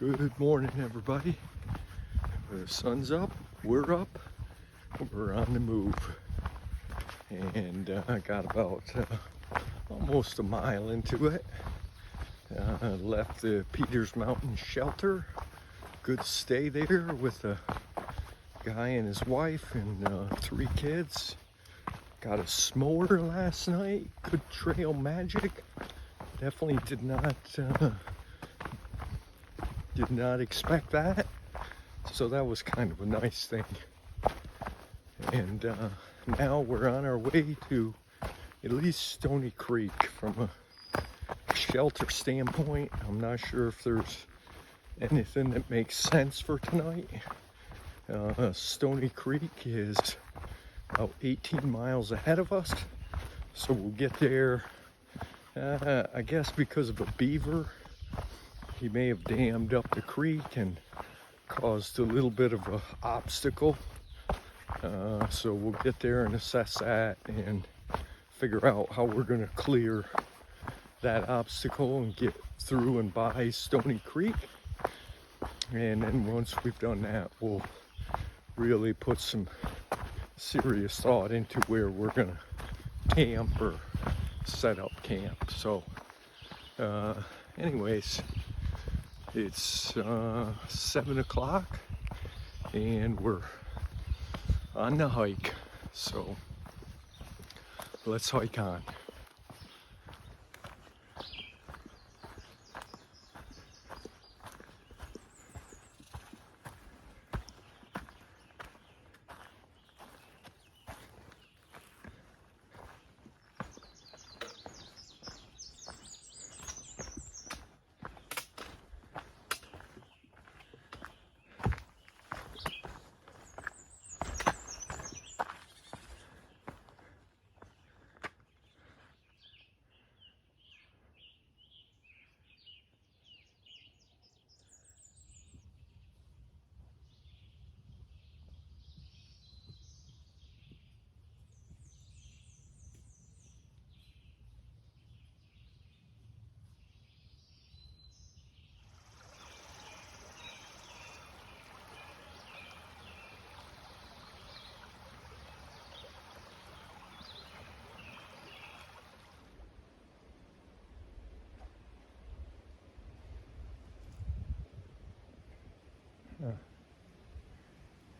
Good morning, everybody. The sun's up, we're up, we're on the move. And I got about almost a mile into it. Left the Peters Mountain Shelter. Good stay there with a guy and his wife and 3 kids. Got a s'more last night. Good trail magic. Definitely did not expect that, so that was kind of a nice thing. And now we're on our way to at least Stony Creek. From a shelter standpoint, I'm not sure if there's anything that makes sense for tonight. Stony Creek is about 18 miles ahead of us, so we'll get there, I guess because of a beaver. He may have dammed up the creek and caused a little bit of an obstacle. So we'll get there and assess that and figure out how we're going to clear that obstacle and get through and by Stony Creek. And then once we've done that, we'll really put some serious thought into where we're going to camp or set up camp. So anyways, it's 7 o'clock and we're on the hike, so let's hike on.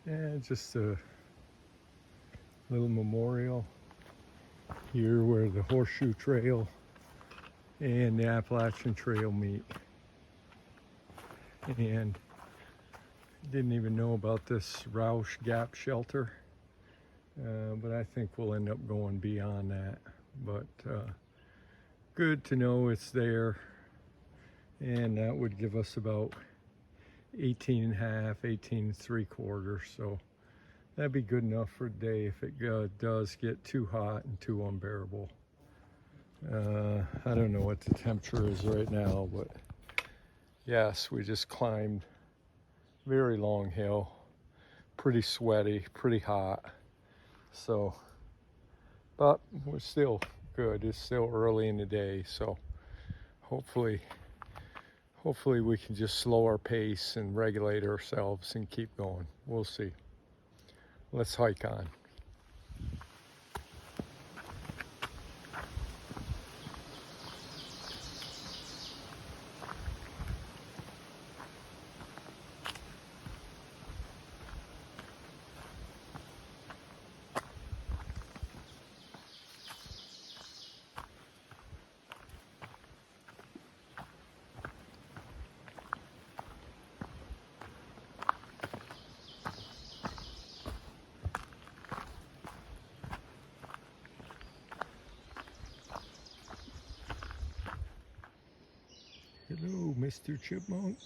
Yeah, just a little memorial here where the Horseshoe Trail and the Appalachian Trail meet. And didn't even know about this Rausch Gap shelter, but I think we'll end up going beyond that. But good to know it's there, and that would give us about 18 and a half, 18 and 3/4. So that'd be good enough for a day if it does get too hot and too unbearable. I don't know what the temperature is right now, but yes, we just climbed a very long hill, pretty sweaty, pretty hot. So, but we're still good. It's still early in the day, so hopefully we can just slow our pace and regulate ourselves and keep going. We'll see. Let's hike on. Hello, Mr. Chipmunk.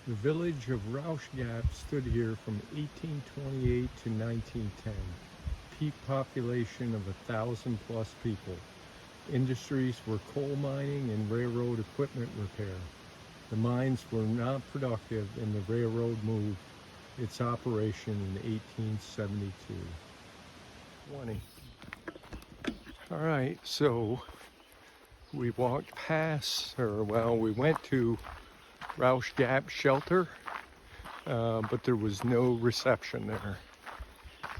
The village of Roush Gap stood here from 1828 to 1910. Peak population of 1,000 plus people. Industries were coal mining and railroad equipment repair. The mines were not productive and the railroad moved its operation in 1872. 20. All right, so we walked past, we went to Roush Gap Shelter, but there was no reception there.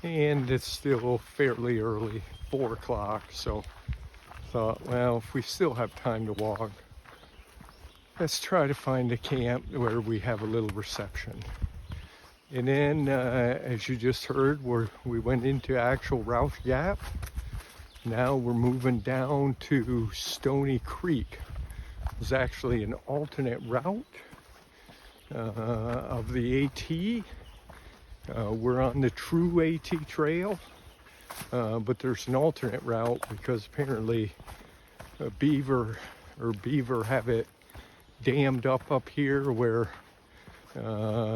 And it's still fairly early, 4 o'clock, so thought, well, if we still have time to walk, let's try to find a camp where we have a little reception. And then, as you just heard, we went into actual Roush Gap. Now we're moving down to Stony Creek. It was actually an alternate route of the AT. We're on the true AT trail, but there's an alternate route because apparently beaver have it dammed up here where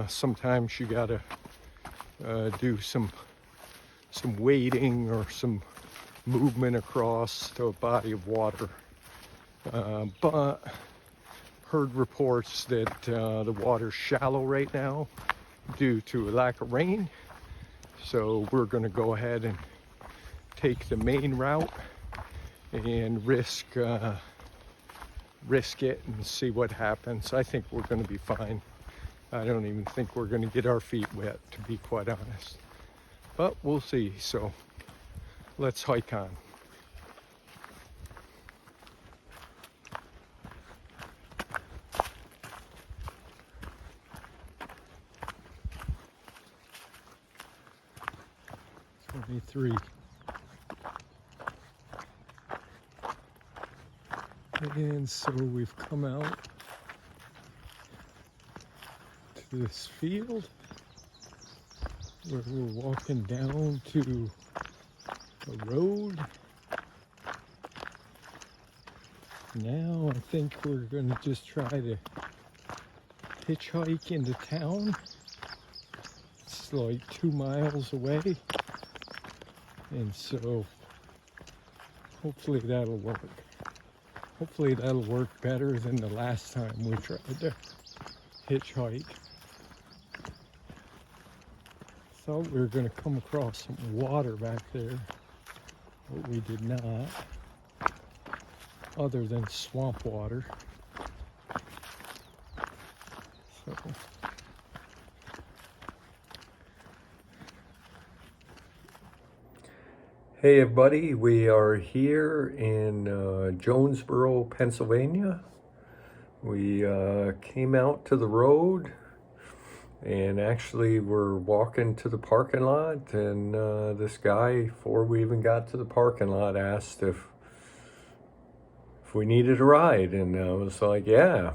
sometimes you gotta do some wading or some movement across to a body of water. But heard reports that the water's shallow right now due to a lack of rain. So we're gonna go ahead and take the main route and risk it and see what happens. I think we're gonna be fine. I don't even think we're gonna get our feet wet, to be quite honest. But we'll see, so let's hike on. Three. And so we've come out to this field where we're walking down to a road. Now I think we're gonna just try to hitchhike into town. It's like 2 miles away. And so hopefully that'll work. Hopefully that'll work better than the last time we tried to hitchhike. Thought we were gonna come across some water back there, but we did not, other than swamp water. So hey everybody, we are here in Jonesboro, Pennsylvania. We came out to the road and actually we're walking to the parking lot, and this guy, before we even got to the parking lot, asked if we needed a ride, and I was like, yeah,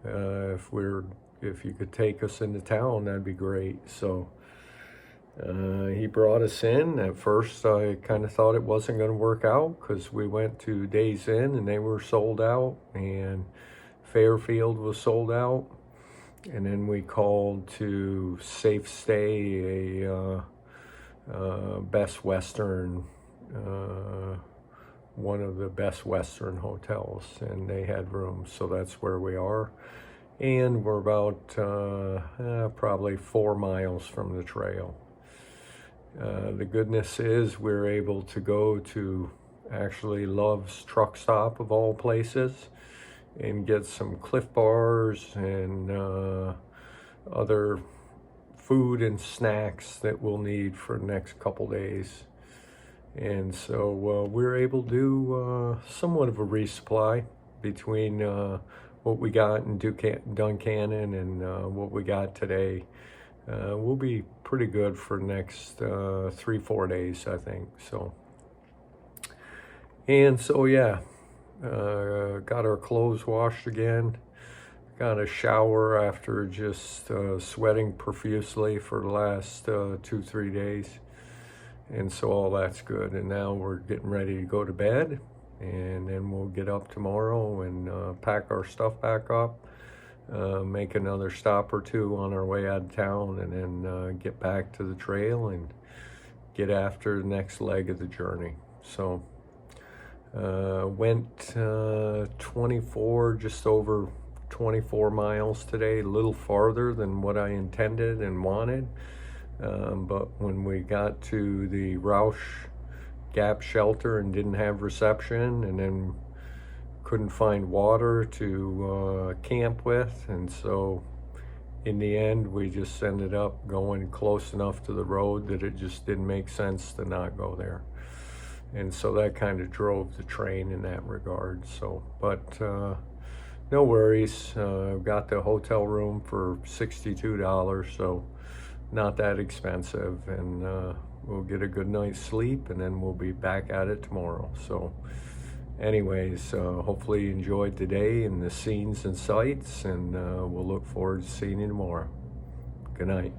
if you could take us into town, that'd be great. So he brought us in. At first I kind of thought it wasn't going to work out because we went to Days Inn and they were sold out, and Fairfield was sold out. And then we called to Safe Stay, a Best Western, one of the Best Western hotels, and they had rooms, so that's where we are. And we're about probably 4 miles from the trail. The goodness is we're able to go to actually Love's Truck Stop of all places and get some Cliff Bars and other food and snacks that we'll need for the next couple days. And so we're able to do somewhat of a resupply between what we got in Duncannon and what we got today. We'll be pretty good for the next 3-4 days, I think. So, and so yeah, got our clothes washed again, got a shower after just sweating profusely for the last 2-3 days, and so all that's good. And now we're getting ready to go to bed, and then we'll get up tomorrow and pack our stuff back up. make another stop or two on our way out of town, and then get back to the trail and get after the next leg of the journey. So went 24, just over 24 miles today, a little farther than what I intended and wanted. But when we got to the Rausch Gap shelter and didn't have reception, and then couldn't find water to camp with, and so in the end we just ended up going close enough to the road that it just didn't make sense to not go there. And so that kind of drove the train in that regard. So, but no worries. Got the hotel room for $62, so not that expensive, and we'll get a good night's sleep, and then we'll be back at it tomorrow. So anyways, hopefully you enjoyed today and the scenes and sights, and we'll look forward to seeing you tomorrow. Good night.